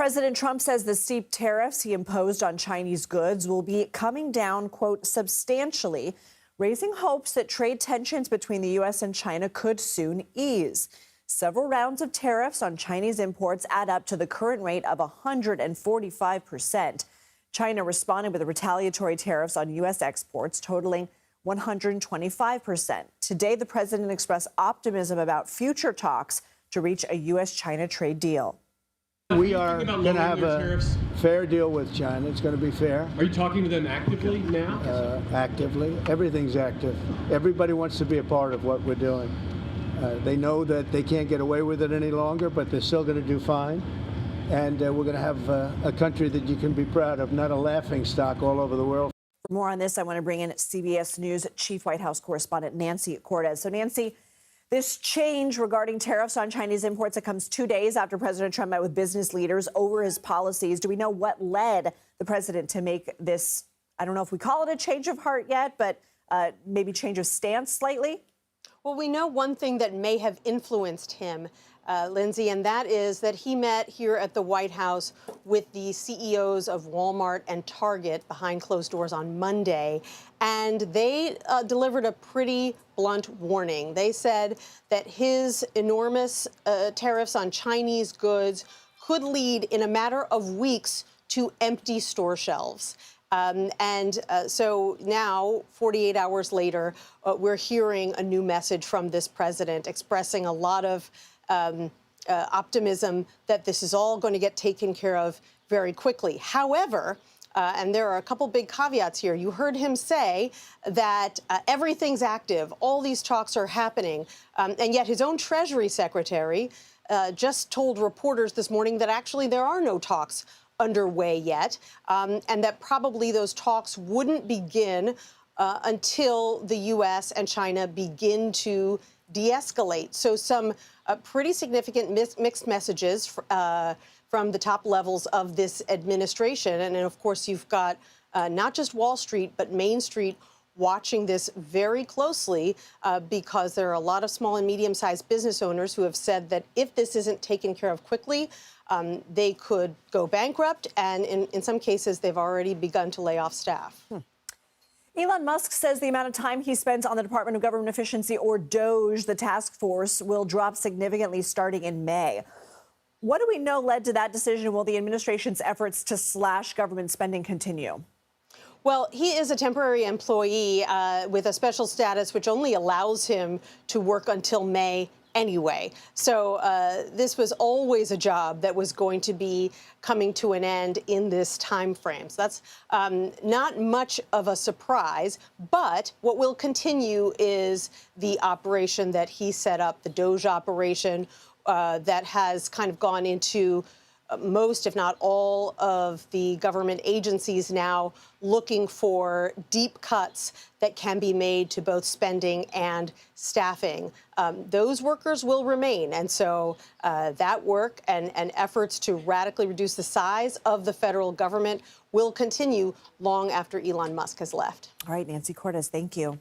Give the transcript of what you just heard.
President Trump says the steep tariffs he imposed on Chinese goods will be coming down, quote, substantially, raising hopes that trade tensions between the U.S. and China could soon ease. Several rounds of tariffs on Chinese imports add up to the current rate of 145%. China responded with retaliatory tariffs on U.S. exports totaling 125%. Today, the president expressed optimism about future talks to reach a U.S.-China trade deal. We are going to have a fair deal with China. It's going to be fair. Are you talking to them actively now? Actively. Everything's active. Everybody wants to be a part of what we're doing. They know that they can't get away with it any longer, but they're still going to do fine. And we're going to have a country that you can be proud of, not a laughingstock all over the world. For more on this, I want to bring in CBS News Chief White House correspondent Nancy Cortez. So, Nancy, this change regarding tariffs on Chinese imports, it comes 2 days after President Trump met with business leaders over his policies. Do we know what led the president to make this, I don't know if we call it a change of heart yet, but maybe change of stance slightly? Well, we know one thing that may have influenced him, Lindsay, and that is that he met here at the White House with the CEOs of Walmart and Target behind closed doors on Monday, and they delivered a pretty blunt warning. They said that his enormous tariffs on Chinese goods could lead in a matter of weeks to empty store shelves. So now, 48 hours later, we're hearing a new message from this president expressing a lot of optimism that this is all going to get taken care of very quickly. However, and there are a couple big caveats here. You heard him say that everything's active. All these talks are happening. And yet his own Treasury Secretary just told reporters this morning that actually there are no talks underway yet, and that probably those talks wouldn't begin until the U.S. and China begin to de-escalate. So some pretty significant mixed messages from the top levels of this administration. And of course, you've got not just Wall Street, but Main Street watching this very closely because there are a lot of small and medium-sized business owners who have said that if this isn't taken care of quickly, they could go bankrupt, and in some cases, they've already begun to lay off staff. Elon Musk says the amount of time he spends on the Department of Government Efficiency, or DOGE, the task force, will drop significantly starting in May. What do we know led to that decision? Will the administration's efforts to slash government spending continue? Well, he is a temporary employee with a special status, which only allows him to work until May anyway. So this was always a job that was going to be coming to an end in this time frame. So that's not much of a surprise. But what will continue is the operation that he set up, the DOGE operation that has kind of gone into most, if not all, of the government agencies now looking for deep cuts that can be made to both spending and staffing. Those workers will remain. And so that work and efforts to radically reduce the size of the federal government will continue long after Elon Musk has left. All right, Nancy Cortez, thank you.